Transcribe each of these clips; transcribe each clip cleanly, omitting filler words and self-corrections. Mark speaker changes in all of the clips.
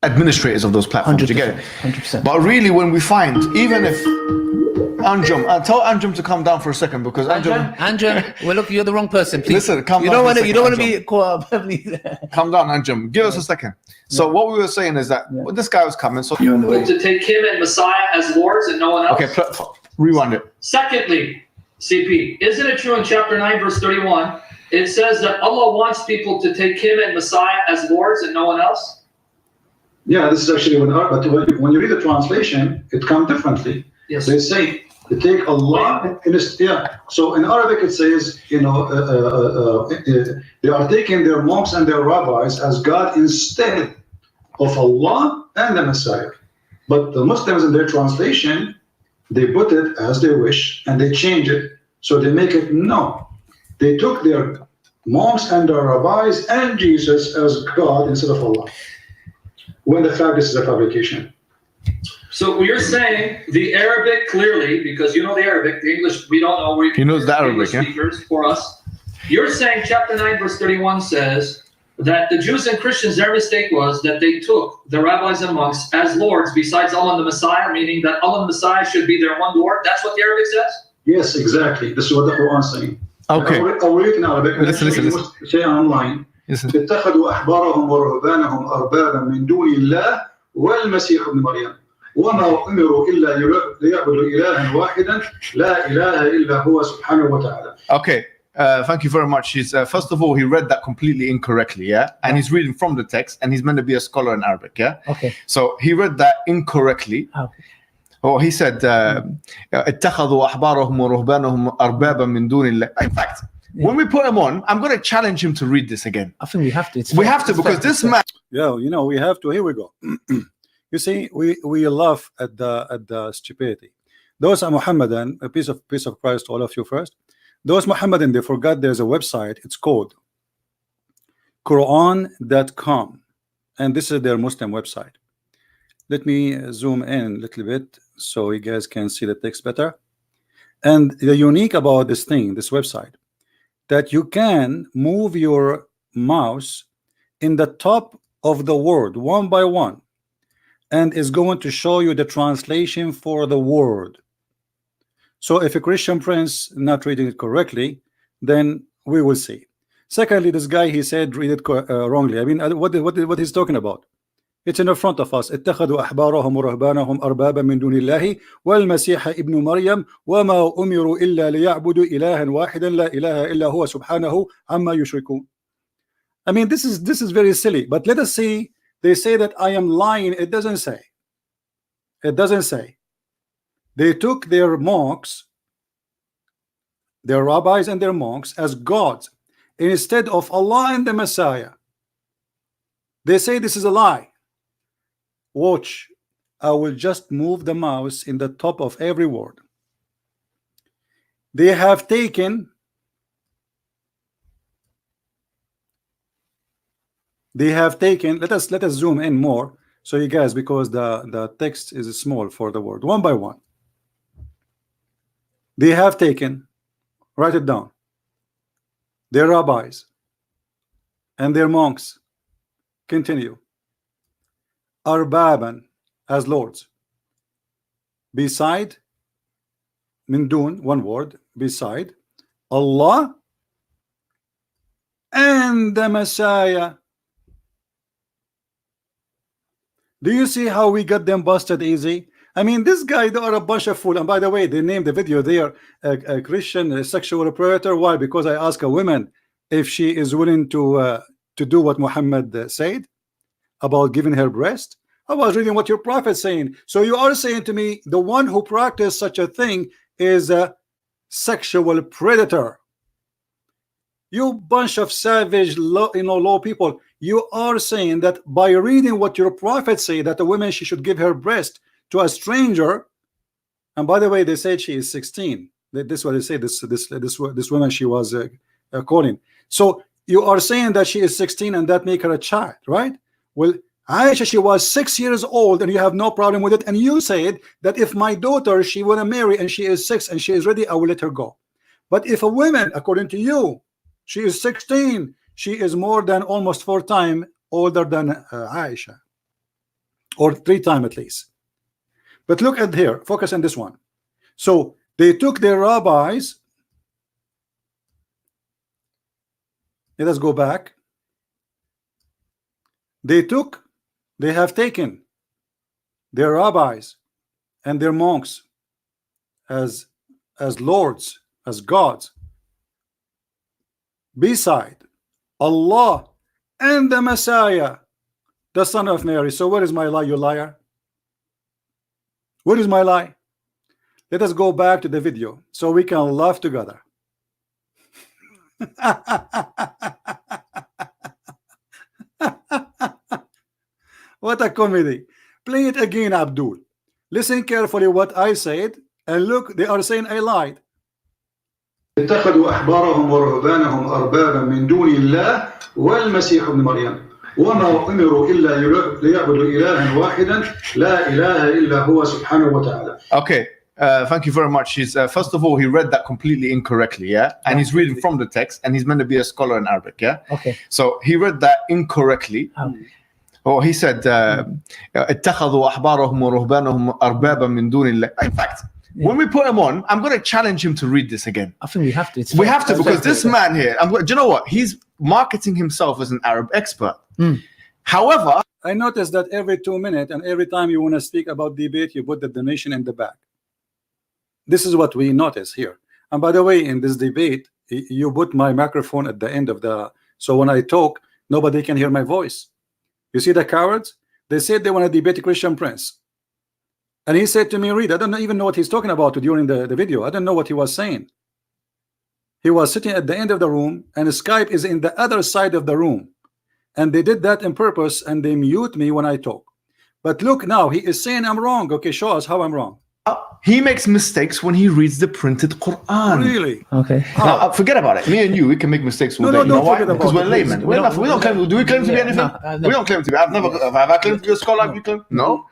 Speaker 1: administrators of those platforms. You get it?
Speaker 2: 100%.
Speaker 1: But really, when we find, even if Anjum, tell Anjum to come down for a second, because
Speaker 2: Anjum, well, look, you're the wrong person. Please.
Speaker 1: Listen, come
Speaker 2: you
Speaker 1: down.
Speaker 2: You don't want to be caught up.
Speaker 1: Come down, Anjum. Give us a second. So what we were saying is that when this guy was coming, so
Speaker 3: to take him and Messiah as lords and no one else.
Speaker 1: Okay, rewind it.
Speaker 3: Secondly, CP, isn't it true in chapter 9, verse 31, it says that Allah wants people to take him and Messiah as lords and no one else?
Speaker 4: Yeah, this is actually when you read the translation, it comes differently.
Speaker 3: Yes.
Speaker 4: They say to take Allah. So in Arabic it says, they are taking their monks and their rabbis as God instead of Allah and the Messiah. But the Muslims in their translation, they put it as they wish and they change it. So they make it no. They took their monks and their rabbis and Jesus as God instead of Allah, when the fact is a fabrication.
Speaker 3: So you're saying the Arabic clearly, because you know the Arabic, the English we don't know.
Speaker 1: He knows the Arabic,
Speaker 3: speakers for us. You're saying chapter 9 verse 31 says that the Jews and Christians, their mistake was that they took the rabbis and monks as lords besides Allah and the Messiah, meaning that Allah and the Messiah should be their one Lord. That's what the Arabic says?
Speaker 4: Yes, exactly. This is what the Quran is saying.
Speaker 1: Okay.
Speaker 4: I'll read it in Arabic.
Speaker 1: Listen.
Speaker 4: Say online. اتخذوا أحبارهم ورهبانهم أربابا من دون الله والمسيح ابن مريم وما أمروا إلا ليعبدوا إلها واحدا لا إله إلا هو سبحانه وتعالى.
Speaker 1: Okay. Thank you very much. First of all, he read that completely incorrectly, yeah? And he's reading from the text, and he's meant to be a scholar in Arabic, yeah?
Speaker 2: Okay.
Speaker 1: So he read that incorrectly. Oh, he said, اتخذوا أحبارهم ورهبانهم أربابا من دون الله. In fact, when we put him on, I'm going to challenge him to read this again.
Speaker 2: I think we have to.
Speaker 1: We have to, because this man.
Speaker 5: Yeah, we have to. Here we go. You see, we laugh at the stupidity. Those are Mohammedan, a peace of Christ to all of you first. Those Mohammedan, they forgot there's a website. It's called Quran.com, and this is their Muslim website. Let me zoom in a little bit so you guys can see the text better. And the unique about this website, that you can move your mouse in the top of the word one by one, and is going to show you the translation for the word. So if a Christian prince not reading it correctly, then we will see. Secondly, this guy, he said read it wrongly. I mean, what he's talking about? It's in the front of us. اتخذوا أحبارهم ورهبانهم أربابا من دون الله والمسيح ابن مريم وما أمروا إلا ليعبدوا إلها واحدا لا إله إلا هو سبحانه عما يشركون. I mean, this is very silly. But let us see. They say that I am lying. It doesn't say. It doesn't say. They took their monks, their rabbis and their monks as gods instead of Allah and the Messiah. They say this is a lie. Watch, I will just move the mouse in the top of every word. They have taken let us zoom in more so you guys, because the text is small for the word. One by one, they have taken, write it down, their rabbis and their monks, continue, arbaban as lords, beside, min dun, one word, beside Allah and the Messiah. Do you see how we got them busted easy? I mean, this guy, they are a bunch of fools. And by the way, they named the video there a Christian, a sexual predator. Why? Because I asked a woman if she is willing to do what Muhammad said about giving her breast. I was reading what your prophet saying. So you are saying to me the one who practiced such a thing is a sexual predator. You bunch of savage, low people. You are saying that by reading what your prophet say, that a woman, she should give her breast to a stranger. And by the way, they said she is 16. This is what they say. This woman, she was calling. So you are saying that she is 16 and that make her a child, right? Well, Aisha, she was 6 years old and you have no problem with it. And you said that if my daughter, she want to marry and she is 6 and she is ready, I will let her go. But if a woman, according to you, she is 16, she is more than almost 4 times older than Aisha. or 3 times at least. But look at here, focus on this one. So they took their rabbis. Let us go back. They have taken their rabbis and their monks as lords, as gods, beside Allah and the Messiah, the son of Mary. So where is my lie, you liar? Where is my lie? Let us go back to the video so we can laugh together. What a comedy. Play it again, Abdul. Listen carefully what I said, and look, they are saying I lied.
Speaker 4: اتخذوا أحبارهم ورهبانهم أربابا من دون الله والمسيح ابن مريم وما أمروا إلا ليعبدوا إلها واحدا لا إله إلا هو سبحانه وتعالى.
Speaker 1: Okay, thank you very much. He's first of all, he read that completely incorrectly, yeah, and he's reading from the text, and he's meant to be a scholar in Arabic, yeah.
Speaker 2: Okay.
Speaker 1: So he read that incorrectly. Oh, he said, اتخذوا أحبارهم ورهبانهم أربابا من دون الله. In fact, when we put him on, I'm going to challenge him to read this again.
Speaker 2: I think we have to.
Speaker 1: We have to, because this man here, do you know what? He's marketing himself as an Arab expert. However,
Speaker 5: I noticed that every 2 minutes and every time you want to speak about debate, you put the donation in the back. This is what we notice here. And by the way, in this debate, you put my microphone at the end of the, so when I talk, nobody can hear my voice. You see the cowards? They said they want to debate a Christian Prince. And he said to me, read, I don't even know what he's talking about during the video. I don't know what he was saying. He was sitting at the end of the room, and Skype is in the other side of the room. And they did that on purpose, and they mute me when I talk. But look now, he is saying I'm wrong. Okay, show us how I'm wrong.
Speaker 1: he makes mistakes when he reads the printed Quran.
Speaker 5: Really?
Speaker 2: Okay.
Speaker 1: Now, forget about it. Me and you, we can make mistakes all
Speaker 5: No,
Speaker 1: day.
Speaker 5: no,
Speaker 1: You know
Speaker 5: don't
Speaker 1: why?
Speaker 5: forget about
Speaker 1: Because we're
Speaker 5: it,
Speaker 1: laymen.
Speaker 5: please.
Speaker 1: We're not, we don't claim. Do we claim to be anything?
Speaker 2: No,
Speaker 1: We don't claim to be. Have I claimed to be a scholar? Have you claimed? No.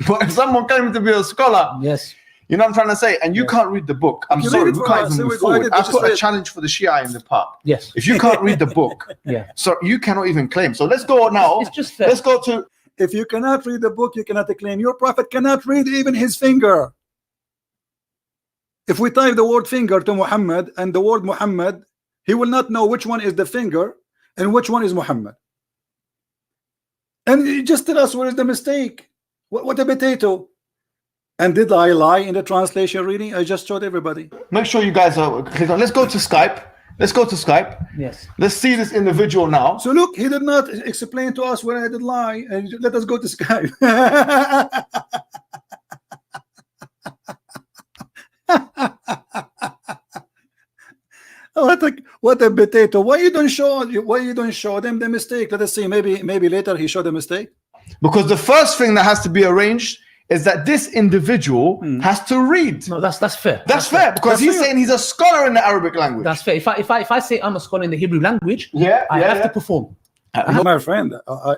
Speaker 1: But if someone claims to be a scholar,
Speaker 2: Yes.
Speaker 1: you know what I'm trying to say, and you can't read the book. I'm
Speaker 5: You
Speaker 1: sorry,
Speaker 5: read it
Speaker 1: we
Speaker 5: for
Speaker 1: can't
Speaker 5: us.
Speaker 1: even
Speaker 5: Say
Speaker 1: move
Speaker 5: it.
Speaker 1: forward.
Speaker 5: Why
Speaker 1: I
Speaker 5: did you
Speaker 1: put a
Speaker 5: just
Speaker 1: challenge for the Shia in the park.
Speaker 2: Yes.
Speaker 1: If you can't read the book,
Speaker 2: Yeah.
Speaker 1: so you cannot even claim. So let's go now.
Speaker 2: It's just fair.
Speaker 1: Let's go to.
Speaker 5: If you cannot read the book, you cannot claim. Your prophet cannot read even his finger. If we type the word finger to Muhammad and the word Muhammad, he will not know which one is the finger and which one is Muhammad. And you just tell us where is the mistake. What a potato. And did I lie in the translation reading? I just showed everybody.
Speaker 1: Make sure you guys are click on. Let's go to Skype. Let's go to Skype.
Speaker 2: Yes.
Speaker 1: Let's see this individual now.
Speaker 5: So look, he did not explain to us where I did lie. And let us go to Skype. What a potato. Why you don't show them the mistake? Let us see. Maybe later he showed the mistake.
Speaker 1: Because the first thing that has to be arranged is that this individual has to read.
Speaker 2: No, that's fair.
Speaker 1: That's fair, because he's saying he's a scholar in the Arabic language.
Speaker 2: That's fair. If I say I'm a scholar in the Hebrew language, I have to perform.
Speaker 5: My friend,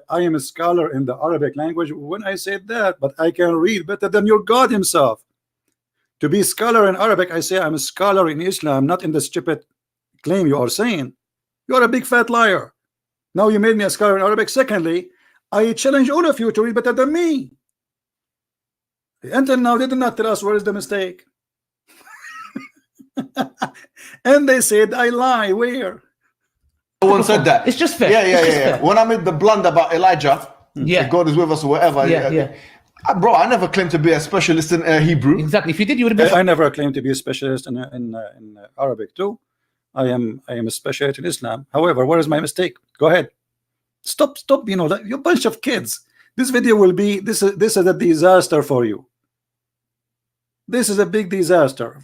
Speaker 5: I am a scholar in the Arabic language when I said that, but I can read better than your God himself. To be a scholar in Arabic, I say I'm a scholar in Islam, not in the stupid claim you are saying. You are a big fat liar. Now you made me a scholar in Arabic. Secondly, I challenge all of you to read better than me. Until now, they did not tell us where is the mistake. And they said I lie. Where?
Speaker 1: No one said that.
Speaker 2: It's just fair.
Speaker 1: Yeah. When I made the blunder about Elijah, if God is with us or whatever. Bro, I never claimed to be a specialist in Hebrew.
Speaker 2: Exactly. If you did, you would have been.
Speaker 5: I never claimed to be a specialist in Arabic too. I am a specialist in Islam. However, where is my mistake? Go ahead. Stop. You know, you're a bunch of kids. This video will be this is a disaster for you. This is a big disaster.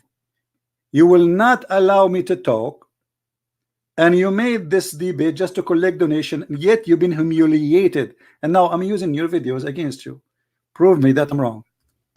Speaker 5: You will not allow me to talk, and you made this debate just to collect donation, and yet you've been humiliated. And now I'm using your videos against you. Prove me that I'm wrong.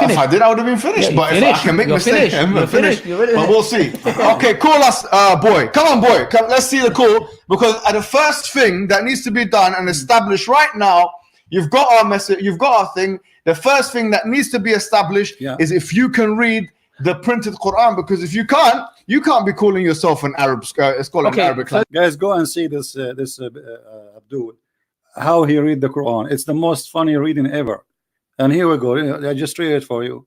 Speaker 1: If I did, I would have been finished.
Speaker 2: Yeah,
Speaker 1: but if I can make mistakes, I'm finished. But we'll see. Okay, call us, boy. Come on, boy. Let's see the call. Because the first thing that needs to be done and established right now, you've got our message, you've got our thing. The first thing that needs to be established is if you can read the printed Quran. Because if you can't be calling yourself an Arab scholar in Arabic.
Speaker 5: Guys, go and see this Abdul, how he read the Quran. It's the most funny reading ever. And here we go. I just read it for you,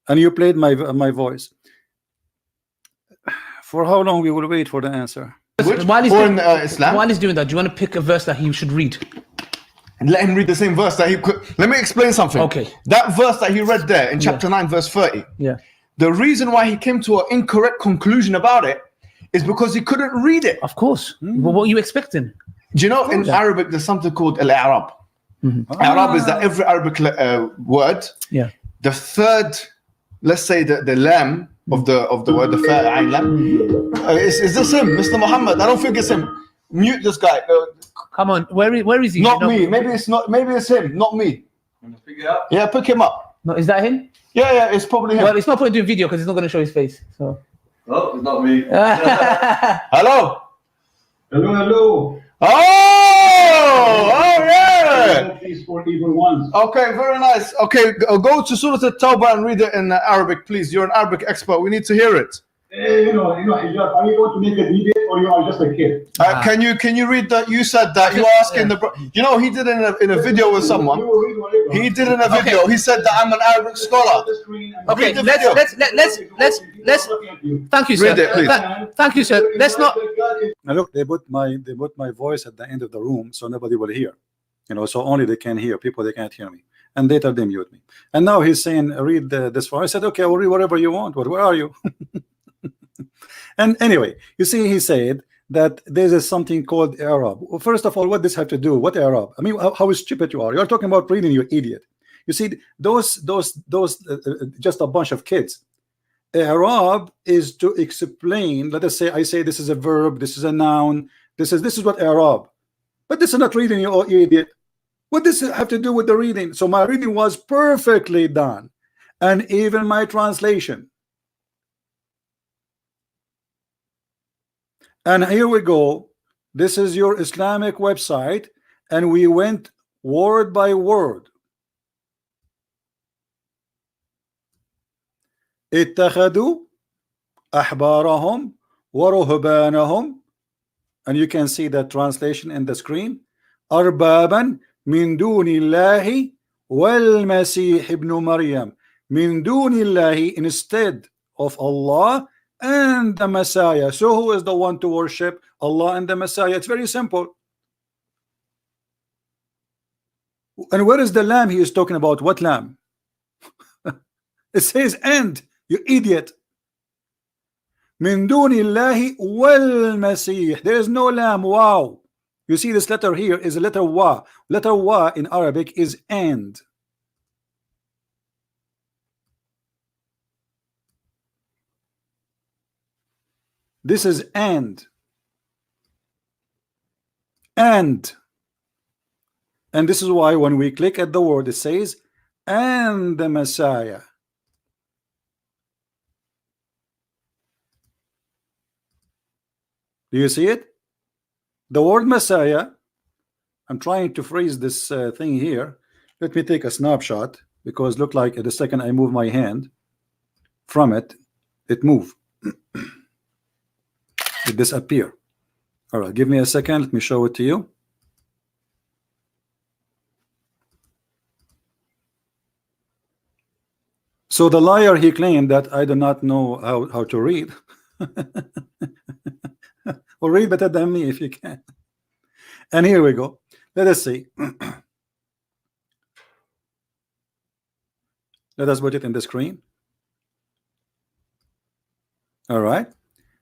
Speaker 5: and you played my voice. For how long we will wait for the answer?
Speaker 2: While he's doing,
Speaker 1: Islam?
Speaker 2: while he's doing that, do you want to pick a verse that he should read?
Speaker 1: And let him read the same verse that he could. Let me explain something.
Speaker 2: Okay.
Speaker 1: That verse that he read there in chapter 9, verse 30.
Speaker 2: Yeah.
Speaker 1: The reason why he came to an incorrect conclusion about it is because he couldn't read it.
Speaker 2: Of course. Well, what are you expecting?
Speaker 1: Do you know in Arabic there's something called al-i'rab? Arab is that every Arabic word,
Speaker 2: Yeah.
Speaker 1: the third, let's say the lam of the word, the fa ayn lam. Is this him, Mr. Mohammed? I don't think it's him. Mute this guy.
Speaker 2: Come on. Where is he?
Speaker 1: Not
Speaker 2: No.
Speaker 1: me. Maybe it's not. Maybe it's him. Not me.
Speaker 4: Pick it up.
Speaker 1: Yeah, pick him up.
Speaker 2: No, is that him?
Speaker 1: Yeah, it's probably him.
Speaker 2: Well, it's not point doing video because it's not going to show his face. So.
Speaker 4: Oh, it's not me.
Speaker 1: Hello.
Speaker 4: Hello.
Speaker 1: Oh, yeah.
Speaker 4: These 4 evil ones.
Speaker 1: Okay, very nice. Okay, go to Surah At-Tawbah and read it in Arabic, please. You're an Arabic expert. We need to hear it.
Speaker 4: Hijab, are you going to make a debate or you are just a kid?
Speaker 1: Can you read that? You said that you were asking he did it in a video with someone. He did in a video. He said that I'm an Arabic scholar.
Speaker 2: Okay,
Speaker 1: Read the video.
Speaker 2: let's. Thank you, sir.
Speaker 1: Read it, please.
Speaker 2: Thank you, sir. Let's not.
Speaker 5: Now look, they put my voice at the end of the room, so nobody will hear. So only they can hear. People, they can't hear me, and later they mute me. And now he's saying, read this far. I said, okay, I will read whatever you want. Where are you? And anyway, you see, he said that there is something called Arab. Well, first of all, what does this have to do? What Arab? I mean, how stupid you are. You're talking about reading, you idiot. You see, those just a bunch of kids. Arab is to explain. Let us say I say this is a verb, this is a noun, this is what Arab. But this is not reading, you idiot. What does it have to do with the reading? So my reading was perfectly done, and even my translation. And here we go. This is your Islamic website, and we went word by word. اتخذوا أحبارهم ورهبانهم, and you can see that translation in the screen. أربابا من دون الله والمسيح ابن مريم. من دون الله, instead of Allah and the Messiah. So who is the one to worship? Allah and the Messiah. It's very simple. And where is the lamb he is talking about? What lamb? It says and, you idiot. من دون الله والمسيح. There is no lamb. Wow. You see this letter here is a letter wa. Letter wa in Arabic is and. This is and this is why when we click at the word, it says and the Messiah. Do you see it? The word Messiah. I'm trying to freeze this thing here. Let me take a snapshot, because look like the second I move my hand from it, it moves. It disappear. All right, give me a second. Let me show it to you. So the liar, he claimed that I do not know how to read. Or read better than me if you can. And here we go. Let us see. Let us put it in the screen. All right.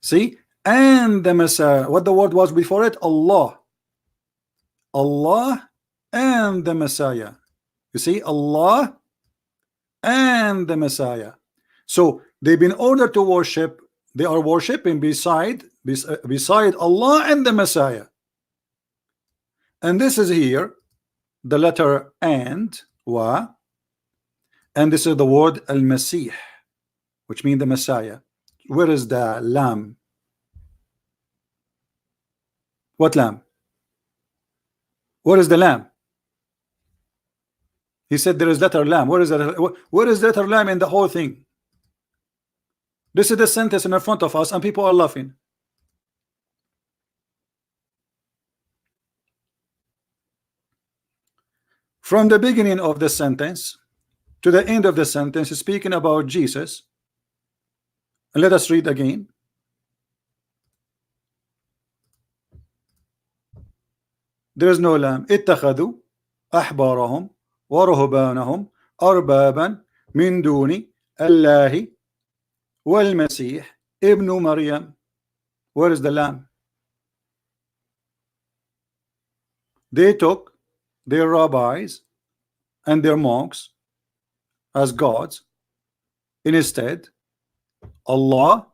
Speaker 5: See? And the Messiah. What the word was before it? Allah. Allah and the Messiah. You see? Allah and the Messiah. So they've been ordered to worship. They are worshiping beside Allah and the Messiah. And this is here the letter and wa, and this is the word al-Masih, which means the Messiah. Where is the lamb? What lamb? Where is the lamb? He said there is letter lamb. Where is that? Where is letter lamb in the whole thing? This is the sentence in front of us, and people are laughing. from the beginning of the sentence to the end of the sentence, speaking about Jesus. And let us read again. There is no lamb. اتخذوا أحبارهم ورهبانهم أربابا من دون الله والمسيح ابن مريم. Where is the lamb? They took their rabbis and their monks as gods, instead Allah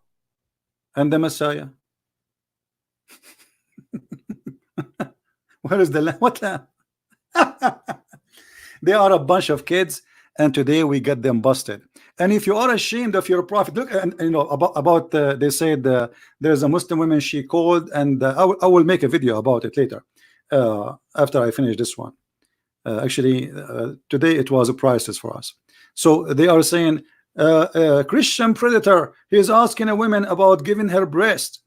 Speaker 5: and the Messiah. Where is the lamb? What lamb? They are a bunch of kids, and today we get them busted. And if you are ashamed of your prophet, look, and you know about they said there's a Muslim woman she called, and I will make a video about it later after I finish this one. Actually, today it was a priceless for us. So they are saying Christian predator, he is asking a woman about giving her breast.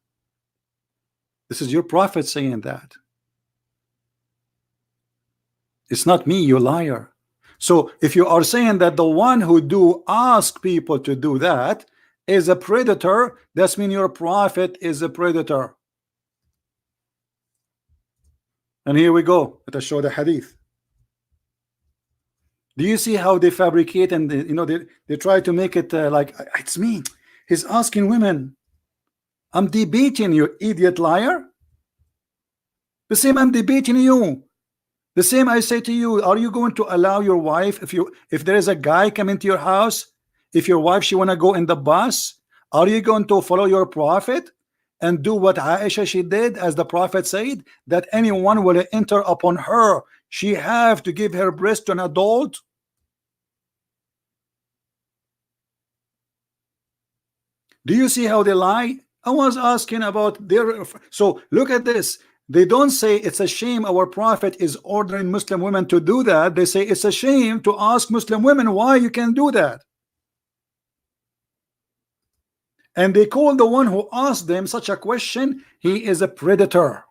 Speaker 5: This is your prophet saying that. It's not me, you liar. So if you are saying that the one who do ask people to do that is a predator, that means your prophet is a predator. And here we go. Let us show the hadith. Do you see how they fabricate, and they, you know, they try to make it like it's me. He's asking women. I'm debating you, idiot liar. The same I'm debating you. The same I say to you, are you going to allow your wife, if there is a guy coming to your house, if your wife she want to go in the bus, are you going to follow your prophet and do what Aisha she did, as the prophet said, that anyone will enter upon her, she have to give her breast to an adult? Do you see how they lie? I was asking about their, so look at this. They don't say it's a shame our prophet is ordering Muslim women to do that. They say it's a shame to ask Muslim women why you can do that. And they call the one who asked them such a question, he is a predator.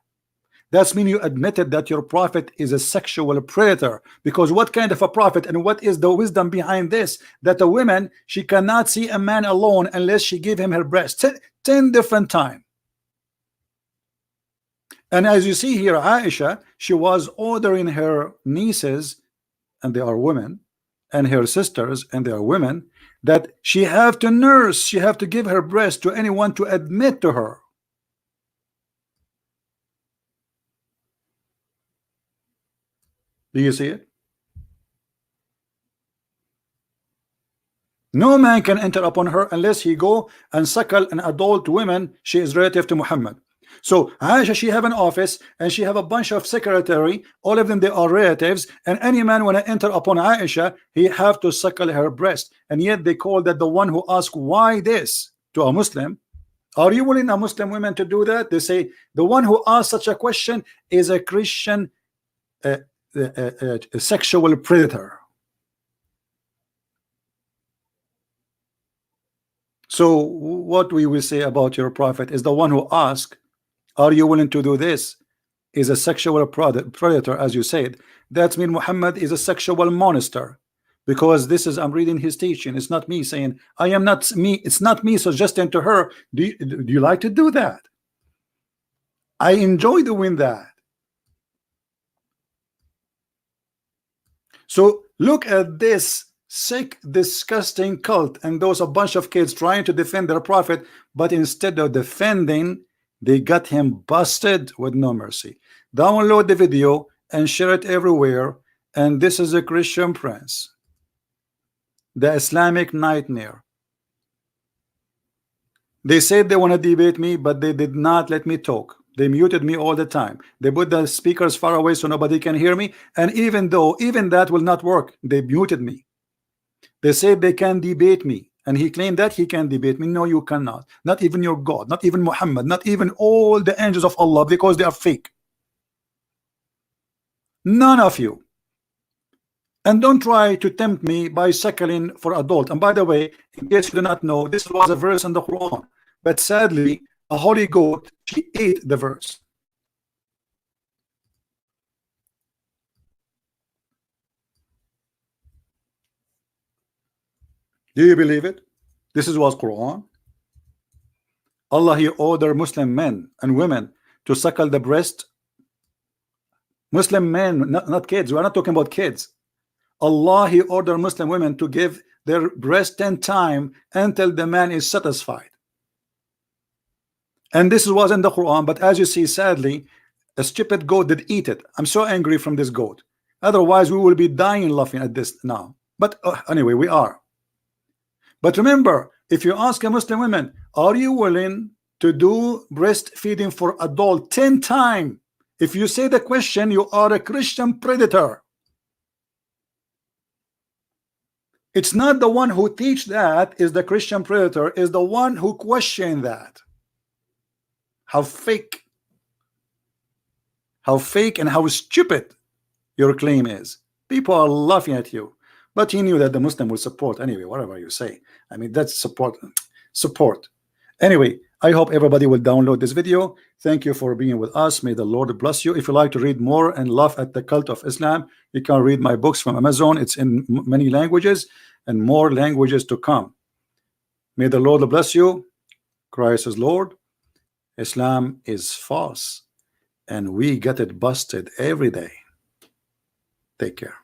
Speaker 5: That's mean you admitted that your prophet is a sexual predator. Because what kind of a prophet, and what is the wisdom behind this? That a woman, she cannot see a man alone unless she give him her breast 10 different times. And as you see here, Aisha, she was ordering her nieces, and they are women, and her sisters, and they are women, that she have to nurse, she have to give her breast to anyone to admit to her. Do you see it? No man can enter upon her unless he go and suckle an adult woman. She is relative to Muhammad. So Aisha, she have an office, and she have a bunch of secretary, all of them they are relatives, and any man when I enter upon Aisha, he have to suckle her breast. And yet they call that the one who ask why this to a Muslim. Are you willing a Muslim women to do that? They say the one who asked such a question is a Christian a sexual predator. So what we will say about your prophet is the one who asked, are you willing to do this, is a sexual predator, as you said. That means Muhammad is a sexual monster, because this is, I'm reading his teaching. It's not me saying, I am not me. It's not me suggesting to her, do you like to do that? I enjoy doing that. So look at this sick, disgusting cult, and those a bunch of kids trying to defend their prophet, but instead of defending, they got him busted with no mercy. Download the video and share it everywhere. And this is a Christian prince, the Islamic nightmare. They said they want to debate me, but they did not let me talk. They muted me all the time. They put the speakers far away so nobody can hear me. And even that will not work, they muted me. They said they can debate me. And he claimed that he can debate me. No, you cannot. Not even your God, not even Muhammad, not even all the angels of Allah, because they are fake. None of you. And don't try to tempt me by suckling for adult. And by the way, in case you do not know, this was a verse in the Quran. But sadly, a holy goat, she ate the verse. Do you believe it? This is what's Quran. Allah, He ordered Muslim men and women to suckle the breast. Muslim men, not kids. We're not talking about kids. Allah, He ordered Muslim women to give their breast 10 times until the man is satisfied. And this was in the Quran, but as you see, sadly, a stupid goat did eat it. I'm so angry from this goat. Otherwise, we will be dying laughing at this now. But anyway, we are. But remember, if you ask a Muslim woman, are you willing to do breastfeeding for adult 10 times? If you say the question, you are a Christian predator. It's not the one who teach that is the Christian predator, is the one who question that. How fake and how stupid your claim is. People are laughing at you. But he knew that the Muslim will support anyway, whatever you say. I mean, that's support. Anyway, I hope everybody will download this video. Thank you for being with us. May the Lord bless you. If you like to read more and laugh at the cult of Islam, you can read my books from Amazon. It's in many languages and more languages to come. May the Lord bless you. Christ is Lord. Islam is false, and we get it busted every day. Take care.